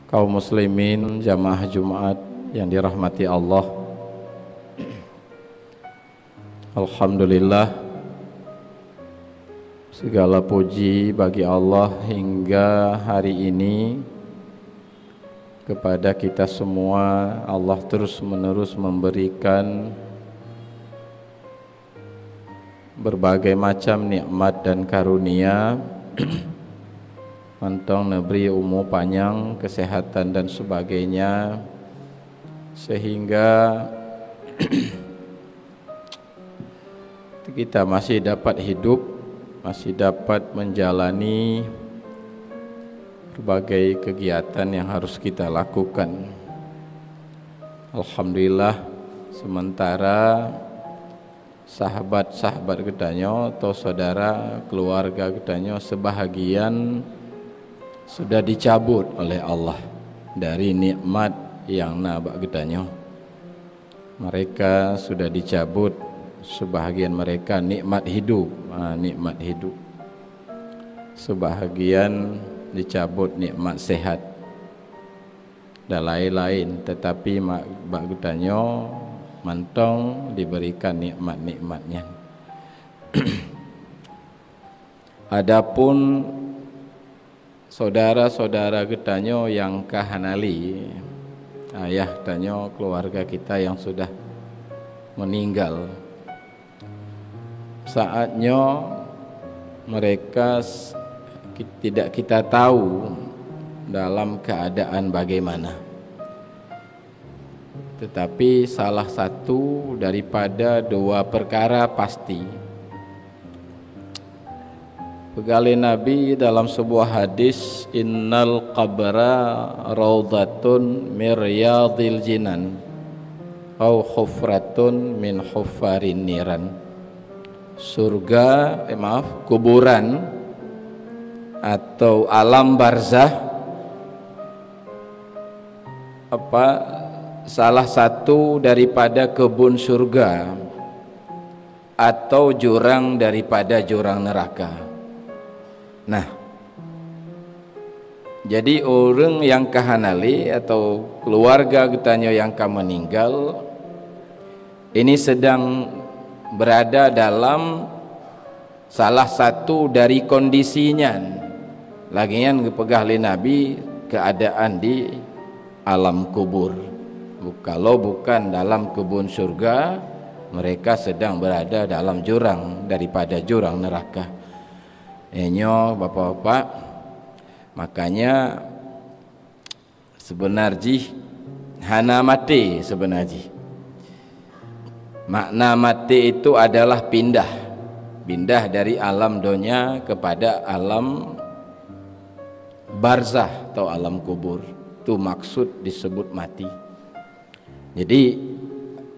Kaum muslimin jamaah Jumat yang dirahmati Allah, alhamdulillah, segala puji bagi Allah hingga hari ini kepada kita semua. Allah terus menerus memberikan berbagai macam nikmat dan karunia, mantong neberi umur panjang, kesehatan dan sebagainya, sehingga kita masih dapat hidup, masih dapat menjalani berbagai kegiatan yang harus kita lakukan. Alhamdulillah, sementara sahabat-sahabat gedanyo atau saudara keluarga gedanyo sebahagian sudah dicabut oleh Allah dari nikmat yang nabak gedanyo. Mereka sudah dicabut, sebahagian mereka nikmat hidup, nikmat hidup. Sebahagian dicabut nikmat sehat dan lain-lain, tetapi bak gedanyo mantong diberikan nikmat-nikmatnya. Adapun saudara-saudara gedanyo yang kahanali, ayah danyo, keluarga kita yang sudah meninggal, saatnya mereka tidak kita tahu dalam keadaan bagaimana. Tetapi salah satu daripada dua perkara pasti. Pegali Nabi dalam sebuah hadis, innal qabra raudhatun mir riyadil jinan au hufratun min hufarin niran. Surga, kuburan atau alam barzah salah satu daripada kebun surga atau jurang daripada jurang neraka. Nah, jadi orang yang kahanali atau keluarga getanyo yang meninggal ini sedang berada dalam salah satu dari kondisinya. Lagian kepegah li Nabi keadaan di alam kubur. Kalau bukan dalam kebun surga, mereka sedang berada dalam jurang daripada jurang neraka. Bapak-bapak, makanya sebenarnya hana mati sebenarnya. Makna mati itu adalah pindah dari alam dunia kepada alam barzah atau alam kubur. Itu maksud disebut mati. Jadi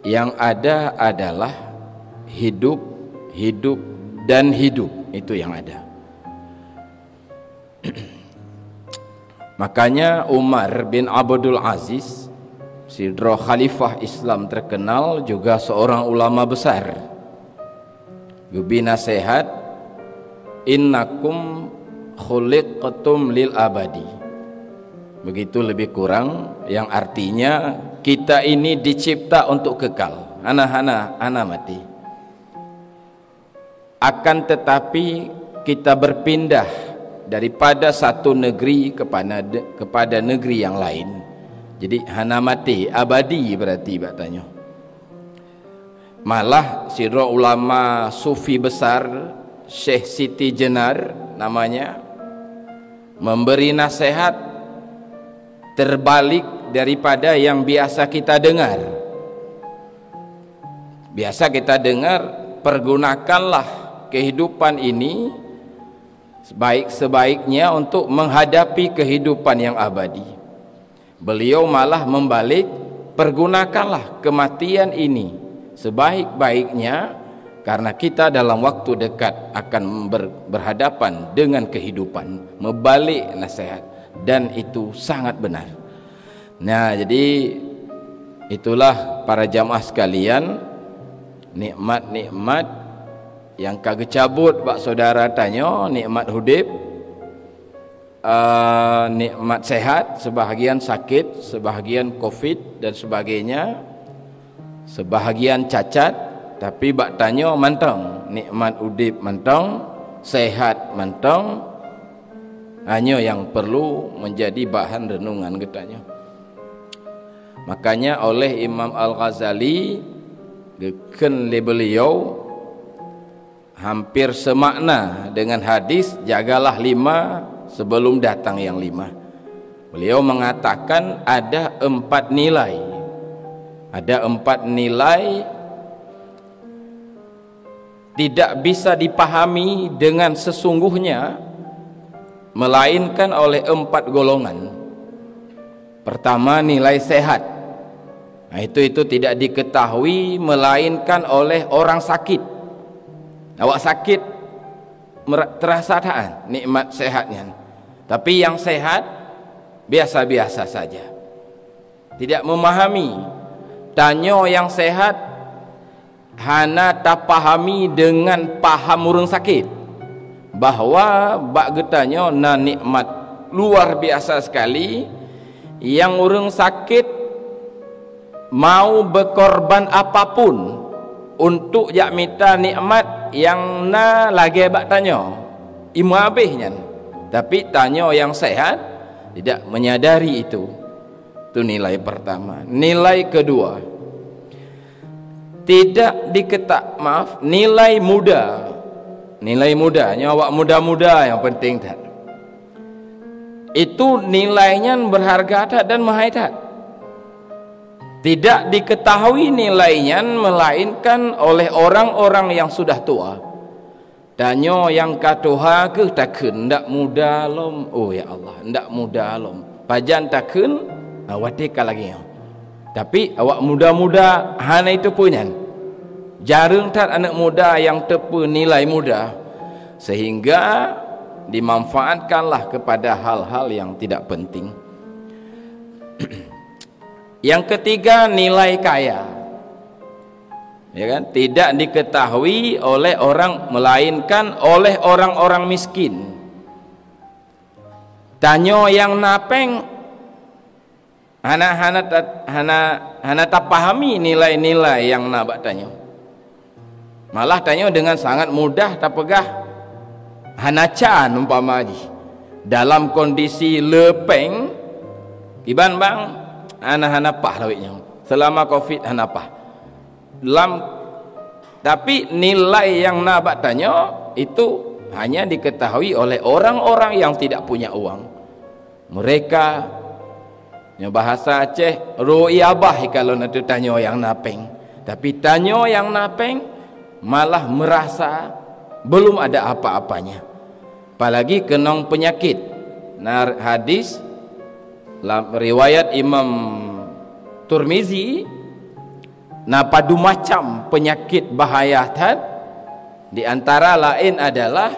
yang ada adalah hidup dan hidup, itu yang ada. Makanya Umar bin Abdul Aziz, sidro khalifah Islam terkenal, juga seorang ulama besar, gubi nasihat, innakum khuliqtum lil abadi. Begitu lebih kurang, yang artinya kita ini dicipta untuk kekal. Ana mati. Akan tetapi kita berpindah daripada satu negeri kepada negeri yang lain. Jadi hana mati, abadi berarti batanya. Malah sidro ulama sufi besar Syekh Siti Jenar namanya memberi nasihat terbalik daripada yang biasa kita dengar. Biasa kita dengar, pergunakanlah kehidupan ini sebaik-sebaiknya untuk menghadapi kehidupan yang abadi. Beliau malah membalik, pergunakanlah kematian ini sebaik-baiknya, karena kita dalam waktu dekat akan berhadapan dengan kehidupan. Membalik nasihat, dan itu sangat benar. Nah, jadi itulah para jamaah sekalian, nikmat-nikmat yang kagak cabut bak saudara tanyo, nikmat hudib nikmat sehat, sebahagian sakit, sebahagian covid dan sebagainya, sebahagian cacat. Tapi bak tanya mantong nikmat udip mantong, sehat mantong, hanya yang perlu menjadi bahan renungan katanya. Makanya oleh Imam Al-Ghazali geken beliau hampir semakna dengan hadis jagalah 5 sebelum datang yang 5. Beliau mengatakan ada 4 nilai. Ada 4 nilai tidak bisa dipahami dengan sesungguhnya melainkan oleh 4 golongan. Pertama, nilai sehat. Nah, itu tidak diketahui melainkan oleh orang sakit. Awak sakit terasa tak nikmat sehatnya, tapi yang sehat biasa-biasa saja, tidak memahami. Tanya yang sehat, hana tak pahami dengan paham orang sakit bahwa bak getanya na nikmat luar biasa sekali yang orang sakit mau berkorban apapun untuk jak minta nikmat yang na lagi bak tanya imu habisnya. Tapi tanya yang sehat tidak menyadari itu. Itu nilai pertama. Nilai kedua, tidak nilai muda. Nilai muda, awak muda-muda yang penting tak. Itu nilainya berharga tak dan mahal tak. Tidak diketahui nilainya melainkan oleh orang-orang yang sudah tua. Tanya yang katuha ke takun ndak muda lom. Oh ya Allah, ndak muda lom. Pajan takun awatika lagi. Tapi awak muda-muda hana itu punya. Jarang tak anak muda yang tepu nilai muda, sehingga dimanfaatkanlah kepada hal-hal yang tidak penting. Yang ketiga, nilai kaya. Ya kan? Tidak diketahui oleh orang melainkan oleh orang-orang miskin. Tanya yang napeng, hana tak pahami nilai-nilai yang nak tanya. Malah tanya dengan sangat mudah tak pegah. Hana can umpama dalam kondisi lepeng iban bang hana pah lawitnya selama covid hana pah dalam. Tapi nilai yang nak tanya itu hanya diketahui oleh orang-orang yang tidak punya uang. Mereka bahasa Aceh roi abah kalau nak tanya yang napeng. Tapi tanya yang napeng malah merasa belum ada apa-apanya, apalagi kenong penyakit. Nah, hadis riwayat Imam Turmizi, nah padu macam penyakit bahaya tad di antara lain adalah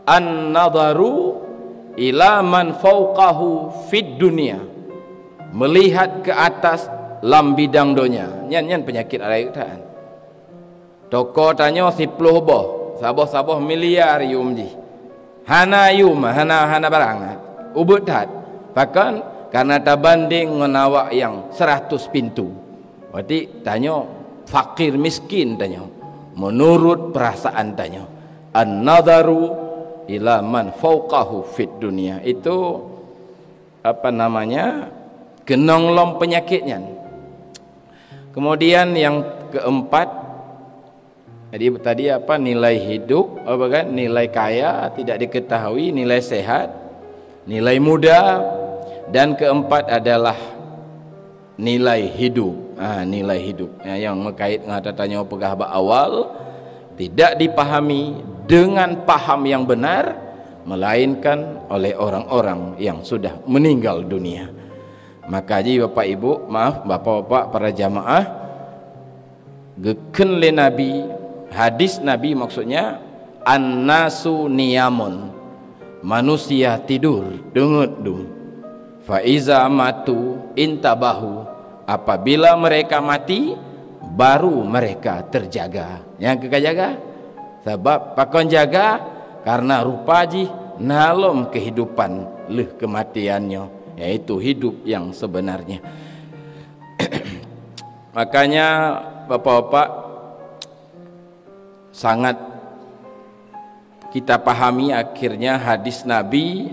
an-nadharu ila man fauqahu fid dunia, melihat ke atas lam bidang dunia. Nyan penyakit alaitan. Toko tanya 10 boh, sabah miliar yumji. Hana yum, hana barangat. Ubut tat. Bahkan karena tabanding menawak yang 100 pintu. Berarti tanya fakir miskin tanya. Menurut perasaan tanya. An-nadharu ila man fauqahu fid dunia. Itu apa namanya? Kenong lom penyakitnya. Kemudian yang keempat, jadi tadi apa, nilai hidup, apa kan, nilai kaya tidak diketahui, nilai sehat, nilai muda, dan keempat adalah nilai hidup. Nilai hidup yang mengkait dengan tanya pegah awal tidak dipahami dengan paham yang benar, melainkan oleh orang-orang yang sudah meninggal dunia. Maka jadi Bapak Ibu, maaf Bapak-bapak para jamaah, geken le Nabi, hadis Nabi maksudnya an-nasu niyamun, manusia tidur dengut dum, fa iza matu intabahu, apabila mereka mati baru mereka terjaga. Yang kekajaga sebab pakon jaga karena rupa ji nalom kehidupan leh kematiannya, yaitu hidup yang sebenarnya. Makanya bapak-bapak, sangat kita pahami akhirnya hadis Nabi,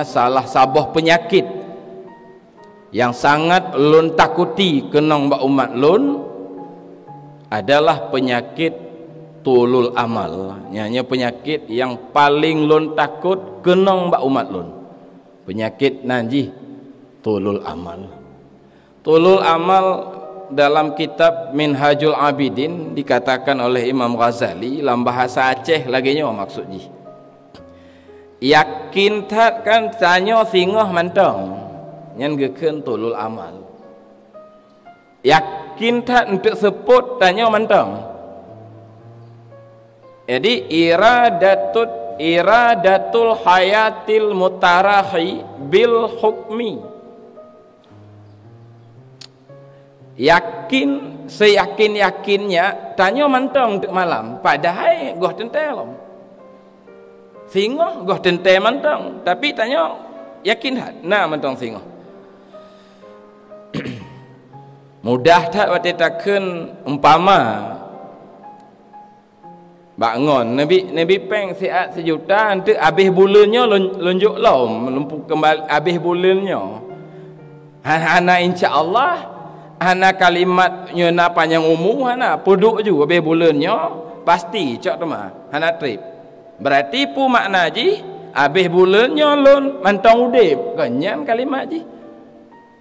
salah sabah penyakit yang sangat lun takuti kenong bak umat lun adalah penyakit tulul amal. Nyanya penyakit yang paling lun takut kenong bak umat lun, penyakit nanji tulul amal. Tulul amal dalam kitab Minhajul Abidin dikatakan oleh Imam Ghazali dalam bahasa Aceh laginya maksudnya yakin tak kan tanya singoh mantong nyan geken tulul amal. Yakin tak untuk sebut tanya mantong. Jadi iradatul hayatil mutarahi bil hukmi. Yakin seyakin-yakinnya tanya mantong untuk malam, padahal goh tentelom singoh goh tentel mantong, tapi tanya yakin tak nah mantong singoh. Mudah tak waktu takkan umpama bangun Nabi peng siat sejuta nanti habis bulannya lunjuk lom lumpuh kembali habis bulannya hana insya-Allah hana kalimat nyona panjang umum hana puduk juga habis bulannya pasti cak tu mah hana trip. Berarti pu makna ji habis bulannya lun mantong udip kenyan kalimat ji.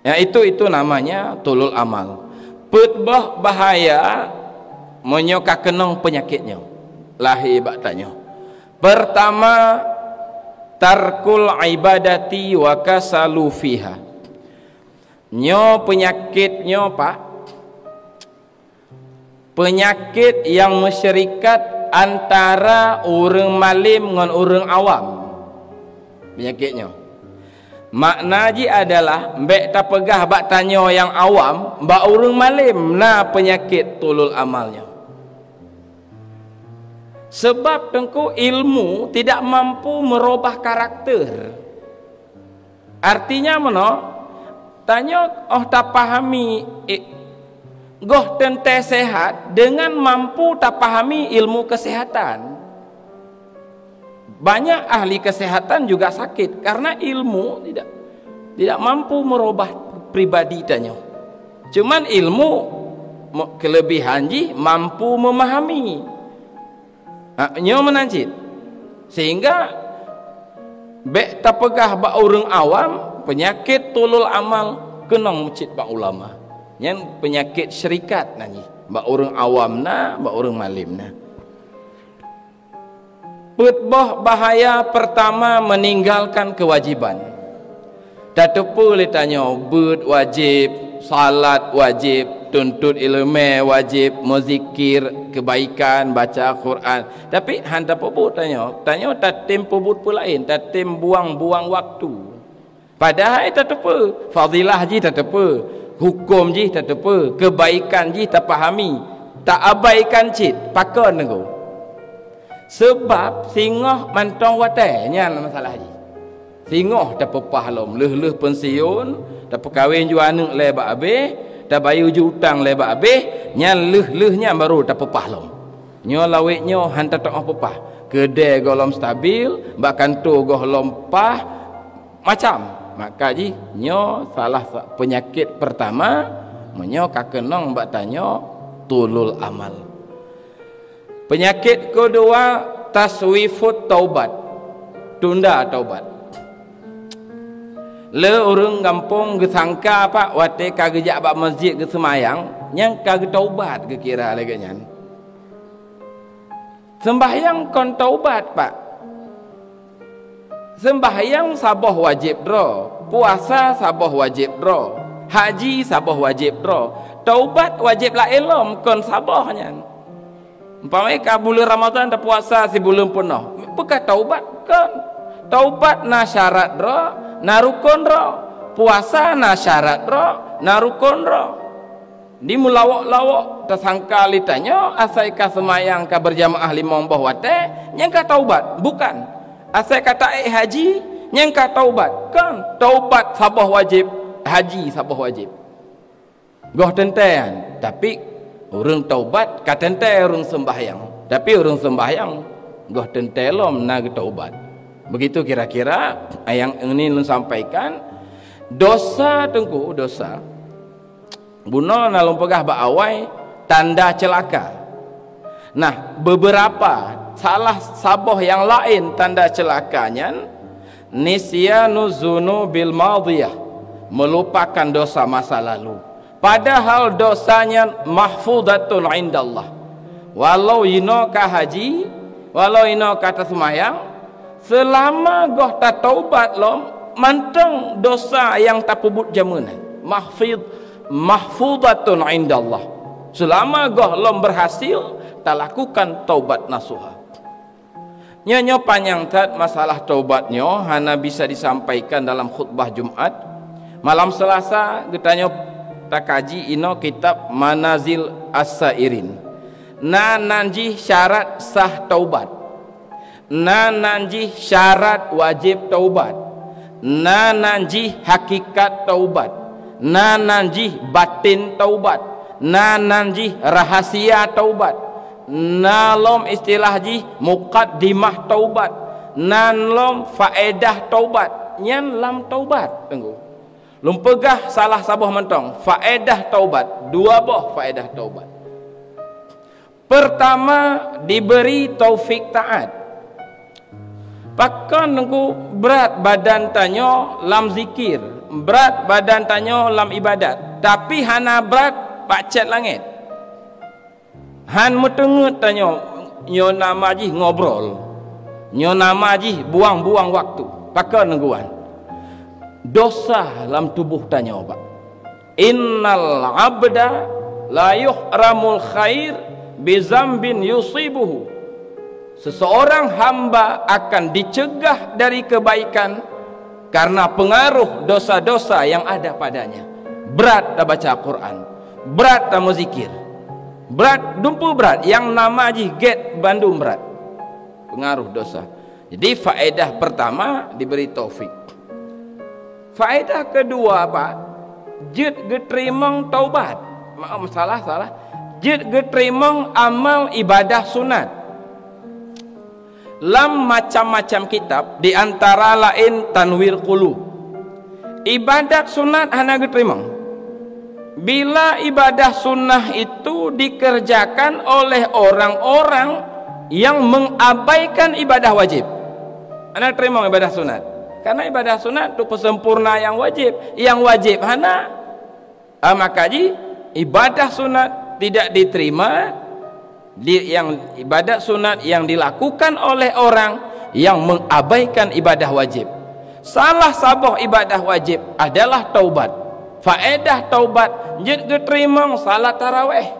Ya itu namanya tulul amal. Petbah bahaya menyoka kenong penyakitnya. Lahir bak tanya. Pertama, tarkul ibadati wa kasalu fiha. Nyo penyakitnya pak, penyakit yang mensyarikat antara orang malim dengan orang awam. Penyakitnya makna ji adalah mbek tak pegah bak tanya yang awam bak orang malim, nah penyakit tulul amalnya. Sebab tengku ilmu tidak mampu merubah karakter. Artinya mana? Tanya tak pahami goh tente sehat dengan mampu tak pahami ilmu kesehatan. Banyak ahli kesehatan juga sakit karena ilmu tidak mampu merubah pribadi tanya. Cuman ilmu kelebihan ji mampu memahami. Nyo menancit sehingga bek tak pegah bak orang awam penyakit tulul amal kenong mencit bak ulama. Yang penyakit syarikat nanti bak orang awam na bak orang malim na. Petbah bahaya pertama meninggalkan kewajiban. Dah tepu le tanya bud wajib, salat wajib, tuntut ilmu wajib, menzikir kebaikan, baca Quran. Tapi handa pebut tanya tatim pebut pula lain, tatim buang-buang waktu. Padahal tak tepu, fadilah ji tak tepu, hukum ji tak tepu, kebaikan ji tak pahami, tak abaikan cit, pakon engkau. Sebab singoh mantong watai nyan masalah ji. Singoh dah pepah lom, leh pensiun, dah perkahwin ju anak le bak habis, dah bayu ju hutang le bak habis, nyan leh-lehnya baru dah pepah lom. Nyo lawitnya hantar tak pepah. Kedai golom stabil, bak kantor golom pah macam. Maka ji nyo salah penyakit pertama menyo kakenong bak tanya tulul amal. Penyakit kedua taswifut taubat, tunda taubat. Le orang kampung gesangka pak wate kagejak bak masjid ke semayang yang kage taubat ke kira lagi nyan. Sembahyang kon taubat pak. Sembahyang sabah wajib dro, puasa sabah wajib dro, haji sabah wajib dro, taubat wajib la elom kon sabah nyan. Umpamanya ka bulan Ramadan dah puasa si bulan penuh. Apakah taubat kan? Taubat na syarat ro, na rukun ro. Puasa na syarat ro, na rukun ro. di mulawak-lawak tersangka litanya asai ka semayang ka berjamaah 5 bah wate nyang ka taubat, bukan asai kata haji nyang ka taubat, kan taubat sabah wajib, haji sabah wajib goh tentean. Tapi orang taubat ka tente orang sembahyang, tapi orang sembahyang goh tentelom nag taubat. Begitu kira-kira yang ini lu sampaikan. Dosa tengku, dosa buno nalung pegah baawai tanda celaka. Nah, beberapa salah saboh yang lain tanda celakanya nisyanu dzunubil madhiyah, melupakan dosa masa lalu. Padahal dosanya mahfudatun indallah. Walau ino ka haji, walau ino kata semayang, selama goh ta taubat lom manteng dosa yang tak pubut jamunan mahfudatun indallah. Selama goh lom berhasil tak lakukan taubat nasuha. Nyonya panjang tat masalah taubatnya hana bisa disampaikan dalam khutbah Jumat. Malam Selasa getanyo tak kaji ino kitab Manazil As-Sairin. Na nanji syarat sah taubat, na nanji syarat wajib taubat, na nanji hakikat taubat, na nanji batin taubat, na nanji rahasia taubat, na lom istilah ji muqaddimah taubat, na lom faedah taubat, nyan lam taubat tunggu lum pegah salah sabuh mentong faedah taubat, 2 boh faedah taubat. Pertama, diberi taufik taat. Pakan nunggu berat badan tanyo lam zikir, berat badan tanyo lam ibadat, tapi hana berat pacet langit. Han metengut tanyo nyo nama ji ngobrol, nyo nama ji buang-buang waktu. Pakan nungguan dosa lam tubuh tanyo pak. Innal abda la yuhramul khair bizambin yusibuhu. Seseorang hamba akan dicegah dari kebaikan karena pengaruh dosa-dosa yang ada padanya. Berat dah baca Quran, berat dah zikir, berat dumpu berat yang nama ji get Bandung berat, pengaruh dosa. Jadi faedah pertama diberi taufik. Faedah kedua pak, jid getrimong taubat. Maaf salah. Jid getrimong amal ibadah sunat. Lam macam-macam kitab di antara lain Tanwir Qulub. Ibadat sunat hana getrimong. Bila ibadah sunnah itu dikerjakan oleh orang-orang yang mengabaikan ibadah wajib, hana terima ibadah sunat. Karena ibadah sunat itu pesempurna yang wajib. Yang wajib hana makaji ibadah sunat tidak diterima. Yang ibadat sunat yang dilakukan oleh orang yang mengabaikan ibadah wajib. Salah sabuh ibadah wajib adalah taubat. Faedah taubat jid geterimang salat tarawih.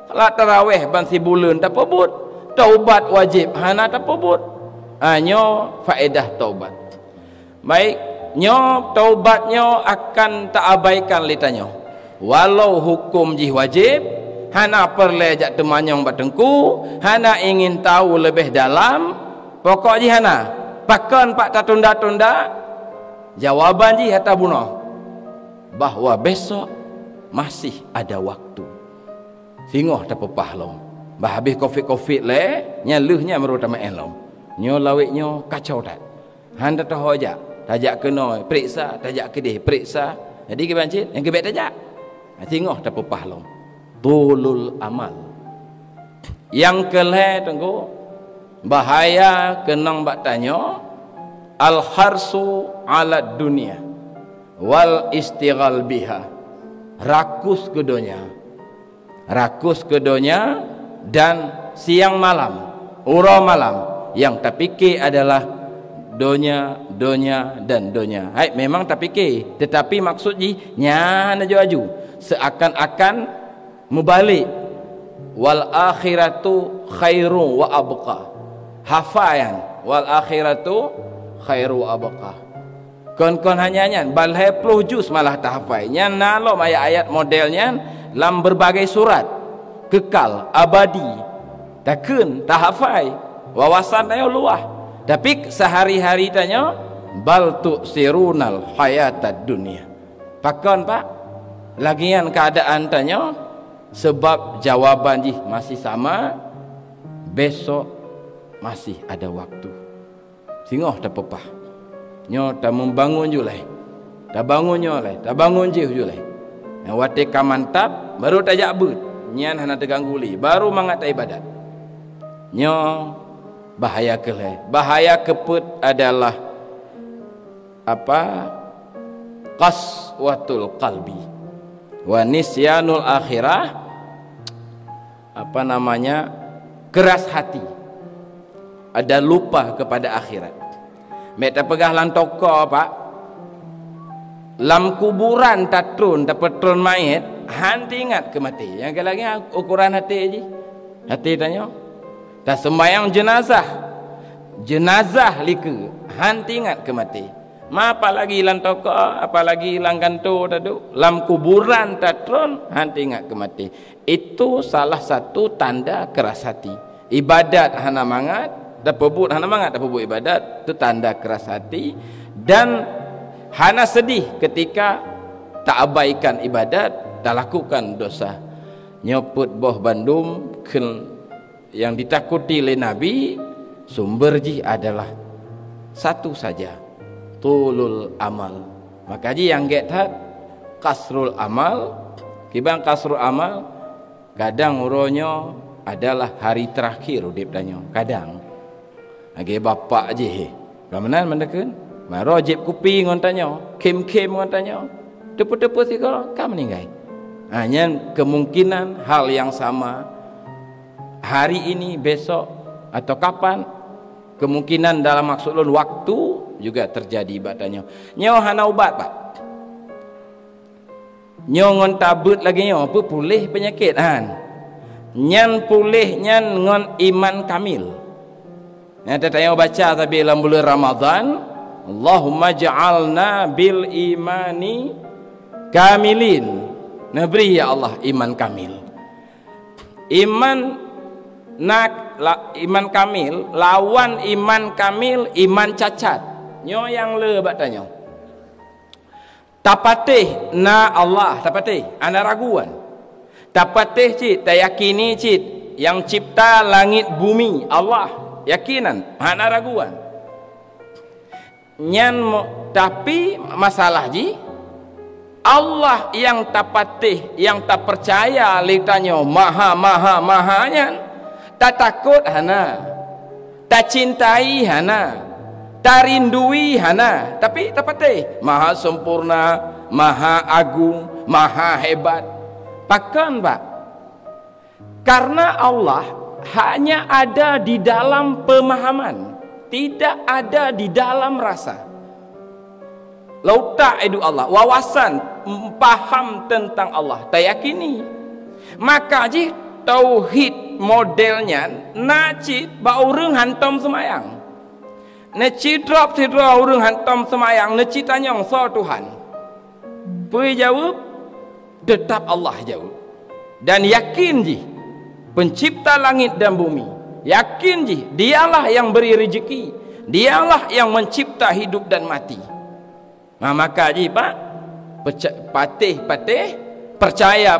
Salat tarawih ban si bulan tak pebut. Taubat wajib hana tak pebut. Nyo faedah taubat. Baik, nyo taubatnya akan tak abaikan litanyo. Walau hukum ji wajib, hana perle jak temanyong batengku, hana ingin tahu lebih dalam, pokok ji hana pakan pak tak tunda-tunda, jawaban ji hata bunuh bahwa besok masih ada waktu. Singoh tak pepah lom. Bah habis covid le, nyaluhnya merutama elom. Nyo lawiknyo kacau tak. Handa tahu aja, tajak kena periksa, tajak kedih periksa. Jadi ke bancit, yang kebet tajak. Singoh tak pepah lom. Tulul amal. Yang keleh tengku bahaya kenang bak tanyo al harsu ala dunia wal istighal biha. Rakus ke dunia dan siang malam, ura malam yang tak fikir adalah donya dan donya. Hai memang tak fikir, tetapi maksud ji nyana aju seakan-akan mubalik. Wal akhiratu khairu wa abqa. Hafayan wal akhiratu khairu wa abqa. Kon hanya balhe 10 juz malah tak hafai. Nyan nalom ayat-ayat modelnya dalam berbagai surat, kekal abadi, takun tak hafai wawasan ayo luah, tapi sehari-hari tanya bal tu'sirunal hayatad dunia. Pakon pak lagian keadaan tanya, sebab jawaban ji masih sama, besok masih ada waktu. Singoh tak pepah nyo tak membangun julai, tak bangun nyoleh, tak bangun je julai. Yang watika mantap baru tajak but nyan hana terganggu li, baru mangat ibadat. Nyo bahaya keleh, bahaya keput adalah apa? Qaswatul qalbi wa nisyanul akhirah, apa namanya, keras hati, ada lupa kepada akhirat. Mek pegah lan toko pak, lam kuburan tatrun tapetron mayat, hanti ingat ke mati. Yang lagi ukuran hati je, hati tanya tak sembahyang jenazah liku, hanti ingat ke mati. Ma apalagi lan toko, apalagi lan kanto tadu, lam kuburan tatrun hanti ingat ke mati. Itu salah satu tanda keras hati. Ibadat hana mangat, dah pebut hana mangat, dah pebut ibadat, itu tanda keras hati. Dan hana sedih ketika tak abaikan ibadat, tak lakukan dosa. Nyoput boh bandum yang ditakuti oleh Nabi, sumber ji adalah satu saja, tulul amal. Maka ji yang get kasrul amal, kibang kasrul amal, kadang uronyo adalah hari terakhir udip tanya, kadang age bapak je kamanan mendekeun maro jeb kupi ngon tanya, kem-kem ngon tanya, tepu-tepu si kau kam meninggal. Hanya kemungkinan hal yang sama hari ini, besok, atau kapan, kemungkinan dalam maksud lun waktu juga terjadi batanya. Nyo hana ubat pak, nyo ngon tabut lagi nyo apa pulih penyakit han, nyan pulih nyan ngon iman kamil. Nanti tanya baca tapi dalam bulan Ramadan, Allahumma ja'alna bil imani kamilin. Nabri ya Allah iman kamil. Iman kamil lawan iman kamil iman cacat. Nyo yang le bak tanya. Tapatih na Allah, tapatih ana raguan. Tapatih cit, tak yakini cit yang cipta langit bumi Allah. Yakinan, hana raguan. Tapi masalah ji Allah yang tak patih, yang tak percaya litanya maha nyan, tak takut hana, tak cintai hana, tak rindui hana, tapi tak patih, maha sempurna, maha agung, maha hebat. Pakan pak, karena Allah hanya ada di dalam pemahaman, tidak ada di dalam rasa. Lauta edu Allah, wawasan paham tentang Allah, tak yakini. Maka ji tauhid modelnya nacit ba urang hantam semayang. Nacit drop sidra urang hantam semayang, nacit tanyang so Tuhan. Pui jawab tetap Allah jawab. Dan yakin ji pencipta langit dan bumi, yakin ji dialah yang beri rezeki, dialah yang mencipta hidup dan mati. Nah, maka ji pak patih percaya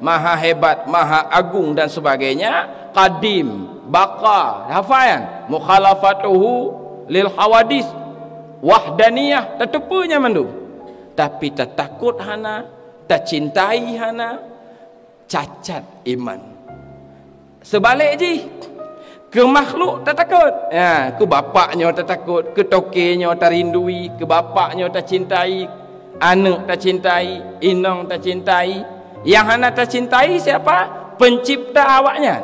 maha hebat, maha agung dan sebagainya, qadim, baqa, hafayan, mukhalafatuhu lil hawadis, wahdaniyah, tetepunya mandu. Tapi tak takut hana, tak cintai hana, cacat iman. Sebalik ji, ke makhluk tak takut, ya, ke bapaknya tak takut, ke tokenya tak rindui, ke bapaknya tak cintai, anak tak cintai, inong tak cintai. Yang hana tak cintai siapa? Pencipta awaknya,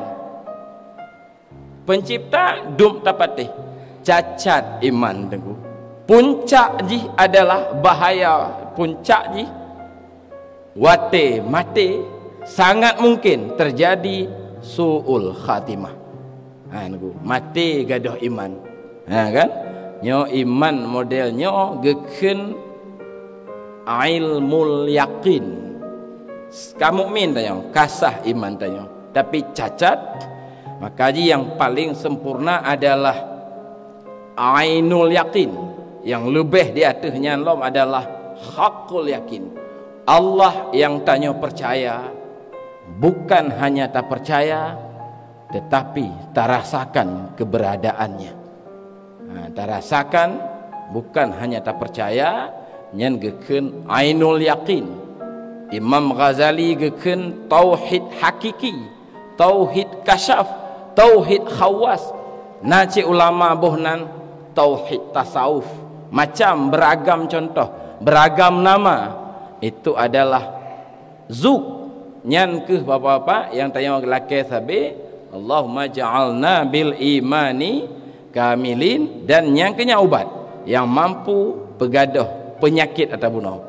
pencipta dum tapatih, cacat iman tengku. Puncak ji adalah bahaya, puncak ji wate mate, sangat mungkin terjadi su'ul khatimah. Mati gaduh iman. Kan? Nyo iman modelnya geken ilmul yakin. Kamu mukmin tanya, kasah iman tanya. Tapi cacat, maka yang paling sempurna adalah ainul yakin. Yang lebih di atasnya adalah hakul yakin. Allah yang tanya percaya, bukan hanya tak percaya, tetapi tak rasakan keberadaannya. Tak rasakan, bukan hanya tak percaya, nyen geken ainul yakin. Imam Ghazali geken tauhid hakiki, tauhid kasyaf, tauhid khawas. Naci ulama bohnan tauhid tasawuf. Macam beragam contoh, beragam nama. Itu adalah zuk. Nyan ke bapa-bapa yang tanya laki sabi, Allahumma ja'alna bil imani kamilin, dan yang kenya ubat yang mampu pegadah penyakit atau bunuh.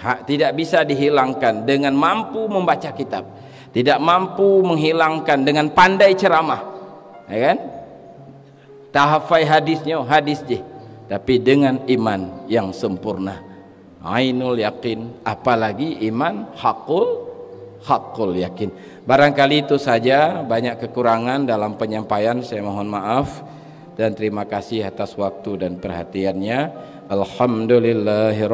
Tidak bisa dihilangkan dengan mampu membaca kitab, tidak mampu menghilangkan dengan pandai ceramah, ya kan? Tahafai hadisnya hadis je, tapi dengan iman yang sempurna, ainul yakin, apalagi iman hakul yakin. Barangkali itu saja, banyak kekurangan dalam penyampaian, saya mohon maaf dan terima kasih atas waktu dan perhatiannya. Alhamdulillahirabbil